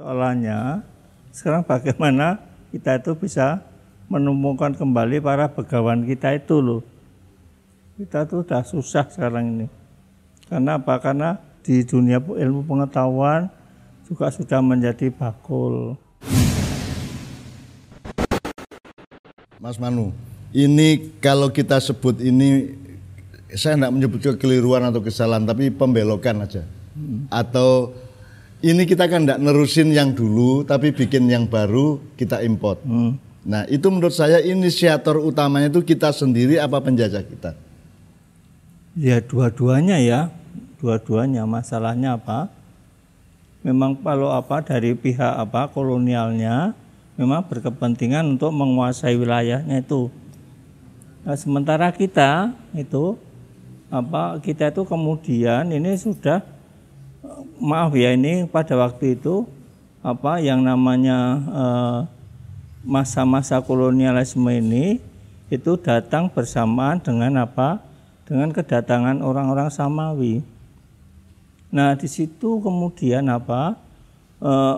Soalnya sekarang bagaimana kita itu bisa menemukan kembali para begawan kita itu loh. Kita tuh udah susah sekarang ini. Karena apa? Karena di dunia ilmu pengetahuan juga sudah menjadi bakul. Mas Manu, ini kalau kita sebut ini, saya tidak menyebut kekeliruan atau kesalahan, tapi pembelokan aja. Atau ini kita kan tidak nerusin yang dulu, tapi bikin yang baru, kita import. Nah itu menurut saya inisiator utamanya itu kita sendiri apa penjajah kita? Ya dua-duanya ya, dua-duanya. Masalahnya apa? Memang kalau apa dari pihak apa kolonialnya memang berkepentingan untuk menguasai wilayahnya itu. Nah, sementara kita itu apa kita itu kemudian ini sudah maaf ya ini pada waktu itu apa yang namanya masa-masa kolonialisme ini itu datang bersamaan dengan apa? Dengan kedatangan orang-orang Samawi. Nah, di situ kemudian apa?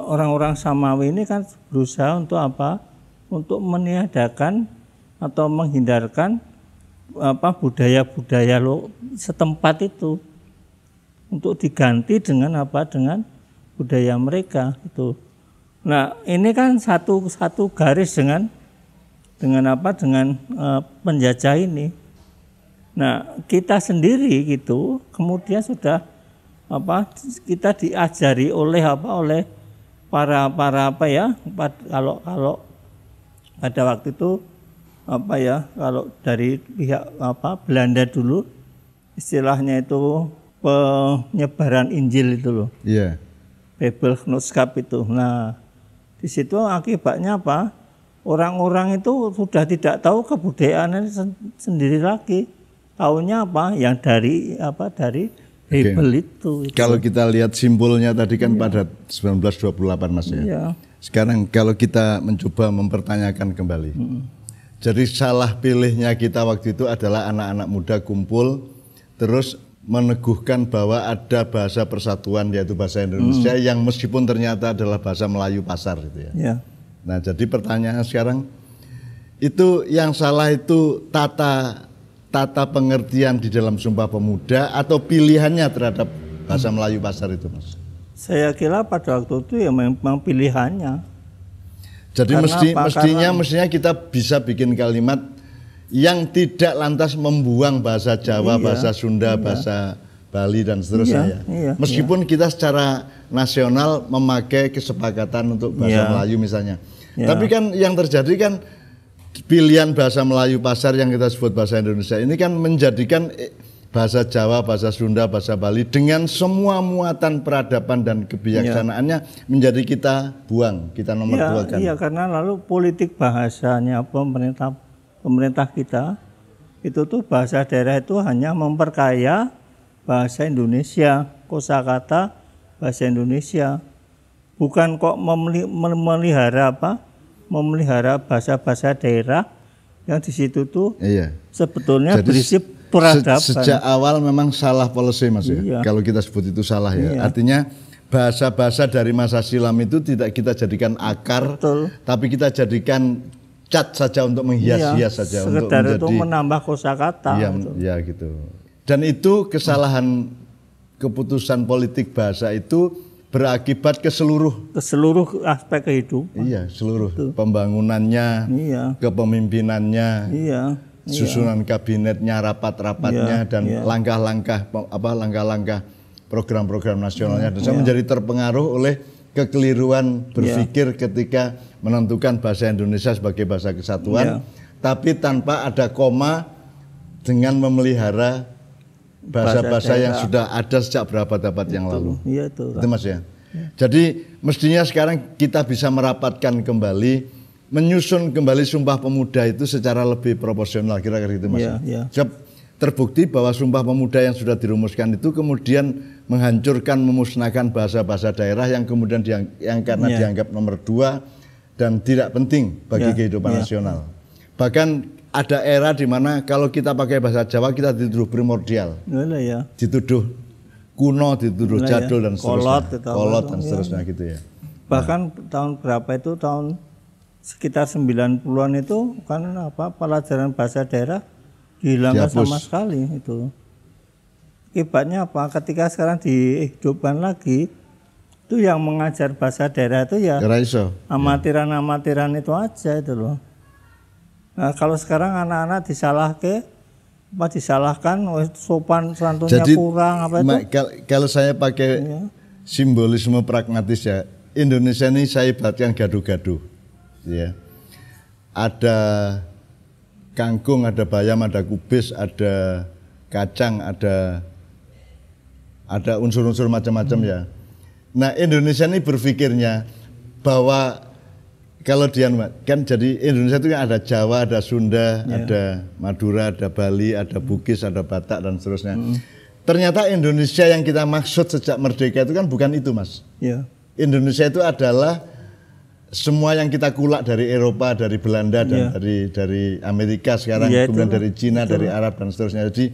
Orang-orang Samawi ini kan berusaha untuk apa? Untuk meniadakan atau menghindarkan apa budaya-budaya setempat itu untuk diganti dengan apa? Dengan budaya mereka itu. Nah, ini kan satu garis dengan apa? Dengan penjajah ini. Nah, kita sendiri gitu kemudian sudah apa kita diajari oleh apa oleh para apa ya kalau pada waktu itu apa ya kalau dari pihak apa Belanda dulu istilahnya itu penyebaran Injil itu loh. Iya. Bibelgenootschap itu. Nah, di situ akibatnya apa? Orang-orang itu sudah tidak tahu kebudayaannya sendiri lagi. Taunya apa? Yang dari Bible itu. Kalau kita lihat simbolnya tadi kan pada 1928 Mas ya. Iya. Sekarang kalau kita mencoba mempertanyakan kembali. Jadi salah pilihnya kita waktu itu adalah anak-anak muda kumpul terus meneguhkan bahwa ada bahasa persatuan yaitu bahasa Indonesia yang meskipun ternyata adalah bahasa Melayu pasar gitu ya. Iya. Nah, jadi pertanyaan sekarang itu yang salah itu tata pengertian di dalam Sumpah Pemuda atau pilihannya terhadap bahasa Melayu pasar itu, Mas? Saya kira pada waktu itu ya memang pilihannya. Jadi mestinya kita bisa bikin kalimat yang tidak lantas membuang bahasa Jawa, bahasa Sunda, bahasa Bali dan seterusnya. Meskipun kita secara nasional memakai kesepakatan untuk bahasa Melayu misalnya. Tapi kan yang terjadi kan pilihan bahasa Melayu pasar yang kita sebut bahasa Indonesia ini kan menjadikan bahasa Jawa, bahasa Sunda, bahasa Bali dengan semua muatan peradaban dan kebijaksanaannya menjadi kita buang, kita nomor dua kan. Iya, karena lalu politik bahasanya pemerintah kita itu tuh bahasa daerah itu hanya memperkaya bahasa Indonesia, kosakata bahasa Indonesia. Bukan kok memelihara apa? Memelihara bahasa-bahasa daerah yang di situ tuh sebetulnya jadi berisi peradaban. Sejak awal memang salah policy Mas ya. Kalau kita sebut itu salah ya. Artinya bahasa-bahasa dari masa silam itu tidak kita jadikan akar, tapi kita jadikan cat saja untuk menghias-hias saja. Sekedar untuk menambah kosakata. Iya gitu. Dan itu kesalahan keputusan politik bahasa itu berakibat ke seluruh aspek kehidupan. Iya, seluruh pembangunannya, kepemimpinannya, susunan kabinetnya, rapat-rapatnya dan langkah-langkah program-program nasionalnya. Dan saya menjadi terpengaruh oleh kekeliruan berpikir ketika menentukan bahasa Indonesia sebagai bahasa kesatuan, tapi tanpa ada koma dengan memelihara bahasa-bahasa yang sudah ada sejak berapa abad yang lalu. Itu Mas ya. Jadi mestinya sekarang kita bisa merapatkan kembali, menyusun kembali Sumpah Pemuda itu secara lebih proporsional kira-kira gitu Mas. Terbukti bahwa Sumpah Pemuda yang sudah dirumuskan itu kemudian menghancurkan, memusnahkan bahasa-bahasa daerah yang kemudian karena dianggap nomor 2 dan tidak penting bagi kehidupan nasional. Bahkan ada era di mana kalau kita pakai bahasa Jawa kita dituduh primordial, dituduh kuno, dituduh jadul dan seterusnya, kolot dan seterusnya gitu ya. Bahkan tahun berapa itu, tahun sekitar 90-an itu kan pelajaran bahasa daerah dihilangkan sama sekali itu. Akibatnya apa? Ketika sekarang dihidupkan lagi, itu yang mengajar bahasa daerah itu ya amatiran-amatiran itu aja itu loh. Nah, kalau sekarang anak-anak disalahkan sopan santunnya kurang apa itu. Kalau saya pakai simbolisme pragmatis ya, Indonesia ini saya ibaratkan gaduh-gaduh. Ya. Ada kangkung, ada bayam, ada kubis, ada kacang, ada unsur-unsur macam-macam ya. Nah, Indonesia ini berpikirnya bahwa kalau dia kan jadi Indonesia itu kan ada Jawa, ada Sunda, ada Madura, ada Bali, ada Bugis, ada Batak dan seterusnya. Ternyata Indonesia yang kita maksud sejak merdeka itu kan bukan itu, Mas. Indonesia itu adalah semua yang kita kulak dari Eropa, dari Belanda dan dari Amerika sekarang, kemudian dari Cina, dari Arab dan seterusnya. Jadi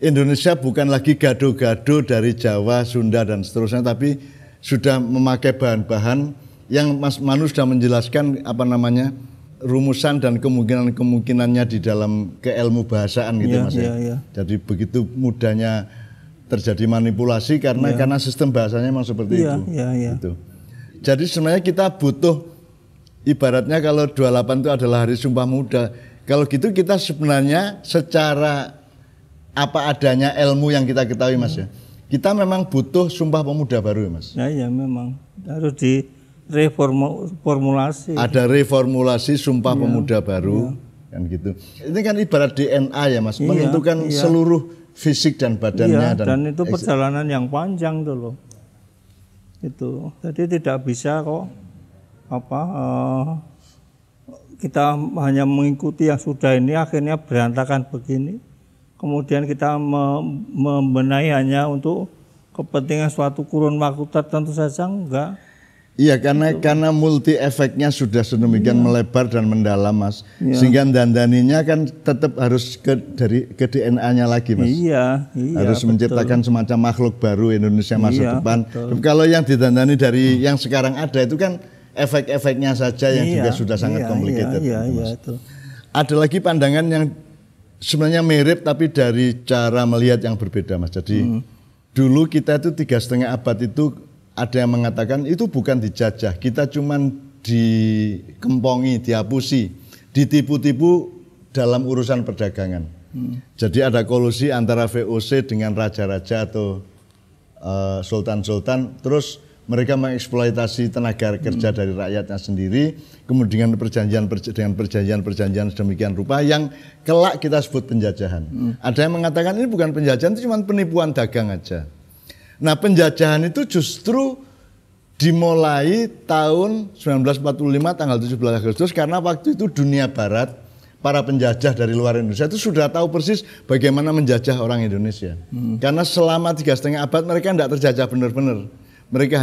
Indonesia bukan lagi gado-gado dari Jawa, Sunda dan seterusnya, tapi sudah memakai bahan-bahan yang Mas Manu sudah menjelaskan rumusan dan kemungkinannya di dalam keilmu bahasaan gitu Mas. Jadi begitu mudahnya terjadi manipulasi karena sistem bahasanya memang seperti itu. Gitu. Jadi sebenarnya kita butuh, ibaratnya kalau 28 itu adalah hari Sumpah Pemuda. Kalau gitu kita sebenarnya secara apa adanya ilmu yang kita ketahui Mas ya. Kita memang butuh Sumpah Pemuda baru ya Mas. Ya memang harus direformulasi. Ada reformulasi Sumpah Pemuda baru kan gitu. Ini kan ibarat DNA ya Mas, menentukan seluruh fisik dan badannya dan itu perjalanan yang panjang tuh loh. Itu. Jadi tidak bisa kok kita hanya mengikuti yang sudah ini akhirnya berantakan begini. Kemudian kita membenahi hanya untuk kepentingan suatu kurun waktu tertentu saja enggak. Iya, karena multi efeknya sudah sedemikian melebar dan mendalam Mas. Sehingga dandaninya kan tetap harus ke DNA-nya lagi Mas. Harus menciptakan semacam makhluk baru Indonesia masa depan. Kalau yang didandani dari yang sekarang ada itu kan efek-efeknya saja yang juga sudah sangat complicated. Ada lagi pandangan yang sebenarnya mirip tapi dari cara melihat yang berbeda Mas. Jadi dulu kita itu 3,5 abad itu ada yang mengatakan itu bukan dijajah, kita cuman dikempongi, dihapusi, ditipu-tipu dalam urusan perdagangan. Jadi ada kolusi antara VOC dengan raja-raja atau sultan-sultan, terus mereka mengeksploitasi tenaga kerja dari rakyatnya sendiri, kemudian perjanjian-perjanjian sedemikian rupa yang kelak kita sebut penjajahan. Ada yang mengatakan ini bukan penjajahan, itu cuma penipuan dagang aja. Nah, penjajahan itu justru dimulai tahun 1945 tanggal 17 Agustus karena waktu itu dunia barat, para penjajah dari luar Indonesia itu sudah tahu persis bagaimana menjajah orang Indonesia. Karena selama 3,5 abad mereka tidak terjajah benar-benar. Mereka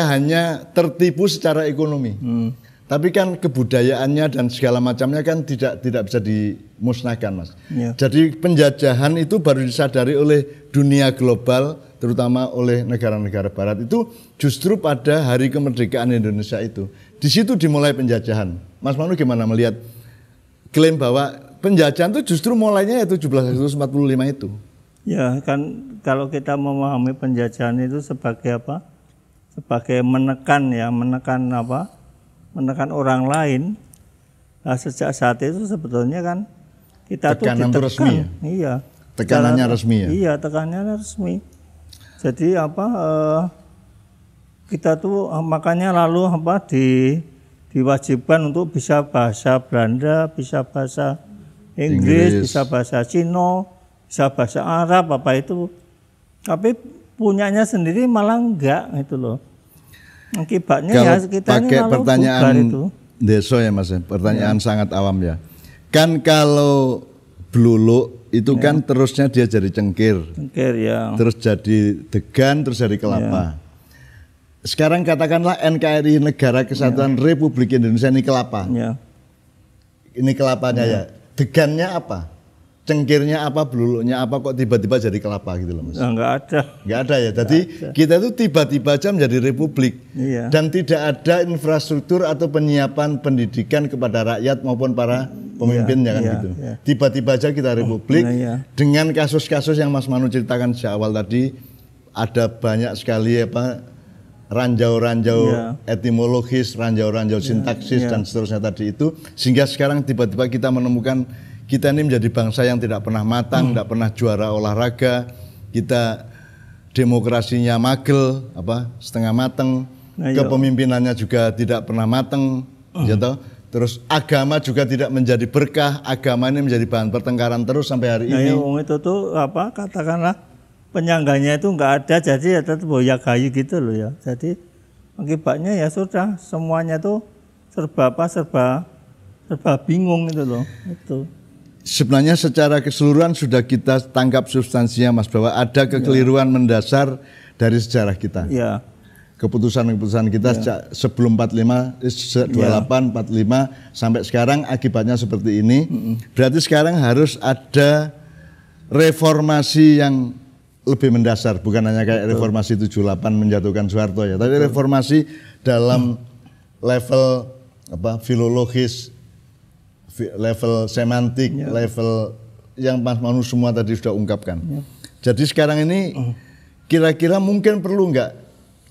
hanya tertipu secara ekonomi. Tapi kan kebudayaannya dan segala macamnya kan tidak bisa dimusnahkan Mas. Jadi penjajahan itu baru disadari oleh dunia global, terutama oleh negara-negara barat itu justru pada hari kemerdekaan Indonesia itu. Di situ dimulai penjajahan. Mas Manu gimana melihat klaim bahwa penjajahan itu justru mulainya itu 17 Agustus 45 itu? Ya kan kalau kita memahami penjajahan itu sebagai apa? Sebagai menekan orang lain. Nah, sejak saat itu sebetulnya kan kita tekanan tuh resmi ya? Tekanannya resmi ya? Iya, tekanannya resmi. Jadi kita tuh makanya lalu diwajibkan untuk bisa bahasa Belanda, bisa bahasa Inggris, bisa bahasa Cina, bisa bahasa Arab apa itu, tapi punyanya sendiri malah enggak itu loh. Akibatnya kalau ya kita ini lalu pertanyaan itu. Deso ya Mas, pertanyaan sangat awam ya. Kan kalau Bluluk itu kan terusnya dia jadi cengkir ya. Terus jadi degan, terus jadi kelapa. Sekarang katakanlah NKRI Negara Kesatuan Republik Indonesia ini kelapa. Ini kelapanya ya. Degannya apa? cengkirnya apa, beluluknya apa, kok tiba-tiba jadi kelapa gitu loh Mas. Enggak ada. Enggak ada ya. Jadi kita itu tiba-tiba aja menjadi republik. Iya. Dan tidak ada infrastruktur atau penyiapan pendidikan kepada rakyat maupun para pemimpinnya kan gitu. Iya. Tiba-tiba aja kita republik Iya. dengan kasus-kasus yang Mas Manu ceritakan sejak awal tadi, ada banyak sekali ranjau-ranjau etimologis, ranjau-ranjau sintaksis dan seterusnya tadi itu, sehingga sekarang tiba-tiba kita menemukan kita ini menjadi bangsa yang tidak pernah matang, tidak pernah juara olahraga, kita demokrasinya magel, setengah mateng, kepemimpinannya juga tidak pernah mateng, gitu. Terus agama juga tidak menjadi berkah, agama ini menjadi bahan pertengkaran terus sampai hari ini. Itu tuh katakanlah penyangganya itu enggak ada, jadi ya tetap boya kayu gitu loh ya. Jadi akibatnya ya sudah semuanya tuh serba bingung itu loh. Itu. Sebenarnya secara keseluruhan sudah kita tangkap substansinya Mas, bahwa ada kekeliruan mendasar dari sejarah kita. Ya. Keputusan-keputusan kita sejak sebelum 28, 45 sampai sekarang akibatnya seperti ini. Berarti sekarang harus ada reformasi yang lebih mendasar, bukan hanya kayak reformasi 78 menjatuhkan Soeharto ya, tapi reformasi dalam level filologis, level semantik, level yang Mas Manu semua tadi sudah ungkapkan. Jadi sekarang ini kira-kira mungkin perlu enggak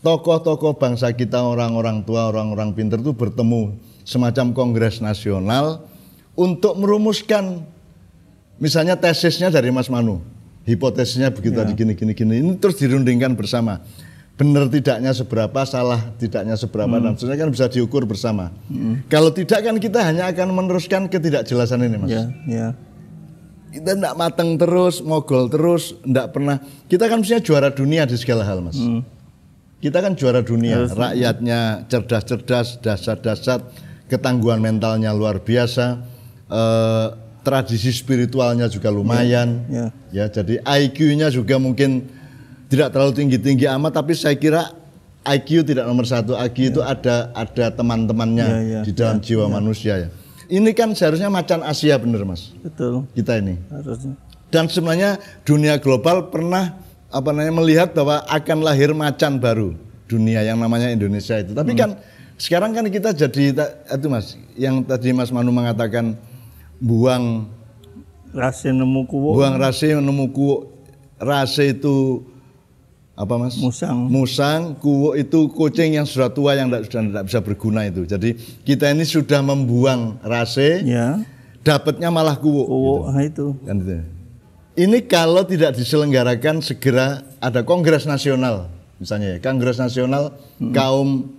tokoh-tokoh bangsa kita, orang-orang tua, orang-orang pintar itu bertemu semacam kongres nasional untuk merumuskan misalnya tesisnya dari Mas Manu, hipotesisnya begitu tadi gini, ini terus dirundingkan bersama. Benar tidaknya seberapa, salah tidaknya seberapa, dan sebenarnya kan bisa diukur bersama. Kalau tidak kan kita hanya akan meneruskan ketidakjelasan ini Mas. Kita tidak matang terus, mogol terus, tidak pernah. Kita kan mestinya juara dunia di segala hal Mas. Kita kan juara dunia, rakyatnya cerdas-cerdas, dasar-dasar, ketangguhan mentalnya luar biasa, tradisi spiritualnya juga lumayan, ya. Jadi IQ-nya juga mungkin tidak terlalu tinggi-tinggi amat, tapi saya kira IQ tidak nomor satu. IQ itu ada teman-temannya di dalam jiwa manusia ya. Ini kan seharusnya macan Asia bener Mas. Betul. Kita ini. Harusnya. Dan sebenarnya dunia global pernah melihat bahwa akan lahir macan baru dunia yang namanya Indonesia itu. Tapi kan sekarang kan kita jadi itu Mas, yang tadi Mas Manu mengatakan buang rase nemu kuwo. Rase itu apa Mas? Musang, kuwo itu kucing yang sudah tua yang sudah tidak bisa berguna itu. Jadi kita ini sudah membuang rase, dapatnya malah kuwo. Gitu. Kan itu. Ini kalau tidak diselenggarakan segera ada kongres nasional, misalnya kongres nasional kaum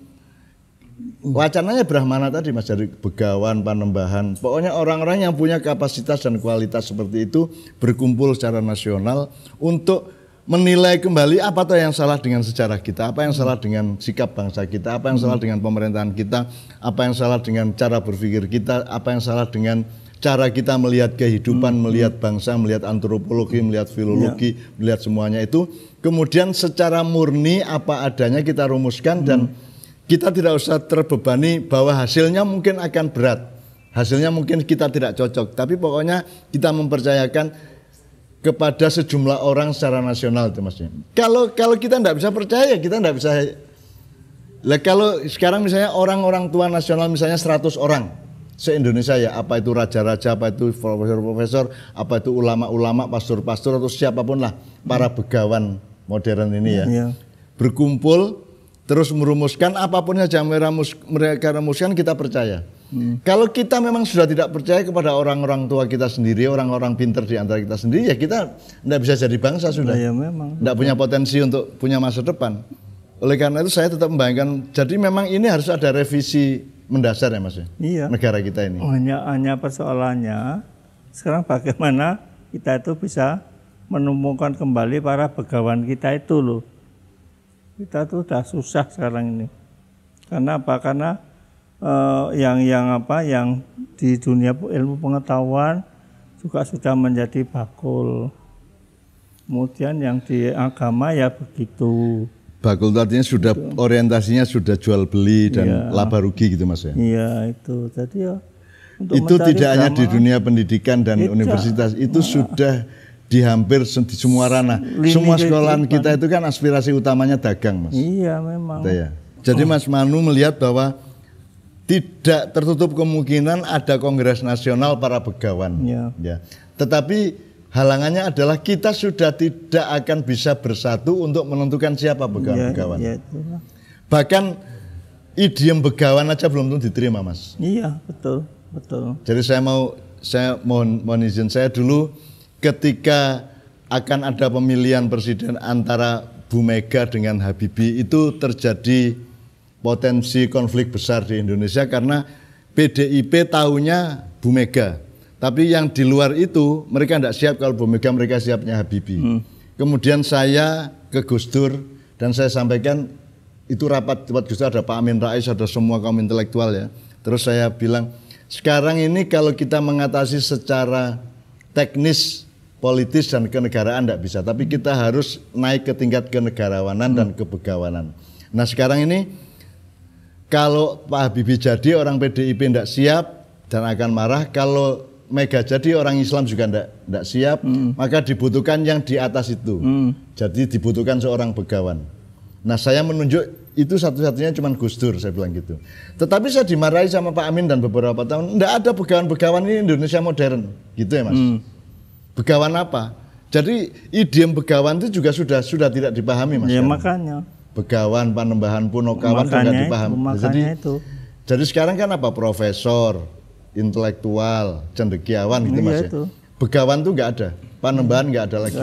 wacananya Brahmana tadi Mas, dari Begawan, Panembahan, pokoknya orang-orang yang punya kapasitas dan kualitas seperti itu berkumpul secara nasional untuk menilai kembali apa tuh yang salah dengan sejarah kita, apa yang salah dengan sikap bangsa kita, apa yang salah dengan pemerintahan kita, apa yang salah dengan cara berpikir kita, apa yang salah dengan cara kita melihat kehidupan, melihat bangsa, melihat antropologi, melihat filologi, melihat semuanya itu. Kemudian secara murni apa adanya kita rumuskan dan kita tidak usah terbebani bahwa hasilnya mungkin akan berat, hasilnya mungkin kita tidak cocok, tapi pokoknya kita mempercayakan kepada sejumlah orang secara nasional itu Mas. Kalau kita tidak bisa percaya, kita tidak bisa. Lah kalau sekarang misalnya orang-orang tua nasional misalnya 100 orang se-Indonesia ya, apa itu raja-raja, apa itu profesor-profesor, apa itu ulama-ulama, pastor-pastor atau siapapun lah, para begawan modern ini ya. Berkumpul terus merumuskan apapun saja mereka rumuskan, kita percaya. Kalau kita memang sudah tidak percaya kepada orang-orang tua kita sendiri, orang-orang pintar di antara kita sendiri, ya kita tidak bisa jadi bangsa sudah. Ya, memang. Tidak punya potensi untuk punya masa depan. Oleh karena itu saya tetap membayangkan, jadi memang ini harus ada revisi mendasar ya Mas. Iya. Negara kita ini. Hanya persoalannya sekarang bagaimana kita itu bisa menemukan kembali para begawan kita itu loh. Kita tuh udah susah sekarang ini. Karena apa? Karena yang di dunia ilmu pengetahuan juga sudah menjadi bakul. Kemudian yang di agama ya begitu. Bakul artinya sudah orientasinya sudah jual beli dan laba rugi gitu Mas ya. Iya itu. Jadi ya itu tidak hanya di dunia pendidikan dan universitas, itu sudah di hampir di semua ranah. Semua sekolahan kita itu kan aspirasi utamanya dagang, Mas. Iya, memang. Ya. Jadi Mas Manu melihat bahwa tidak tertutup kemungkinan ada Kongres Nasional para Begawan. Ya. Tetapi halangannya adalah kita sudah tidak akan bisa bersatu untuk menentukan siapa begawan-begawan. Bahkan idiom begawan aja belum tentu diterima, Mas. Iya, betul. Jadi saya mohon izin, saya dulu ketika akan ada pemilihan presiden antara Bu Mega dengan Habibie, itu terjadi potensi konflik besar di Indonesia karena PDIP tahunya Bu Mega. Tapi yang di luar itu mereka tidak siap kalau Bu Mega, mereka siapnya Habibie. Kemudian saya ke Gus Dur dan saya sampaikan, itu rapat Gus Dur, ada Pak Amin Rais, ada semua kaum intelektual ya. Terus saya bilang, sekarang ini kalau kita mengatasi secara teknis, politis dan kenegaraan tidak bisa, tapi kita harus naik ke tingkat kenegarawanan dan kebegawanan. Nah sekarang ini kalau Pak Habibie jadi, orang PDIP tidak siap dan akan marah. Kalau Mega jadi, orang Islam juga tidak siap, maka dibutuhkan yang di atas itu. Jadi dibutuhkan seorang begawan. Nah saya menunjuk itu satu-satunya cuma Gus Dur, saya bilang gitu. Tetapi saya dimarahi sama Pak Amin dan beberapa tahun, tidak ada begawan-begawan ini Indonesia modern, gitu ya Mas. Begawan apa? Jadi idiom begawan itu juga sudah tidak dipahami, Mas. Ya makanya. Begawan, Panembahan, Punokawan juga dipahami. Jadi sekarang kan apa? Profesor, intelektual, cendekiawan gitu Mas ya. Begawan tuh nggak ada, Panembahan nggak ada lagi.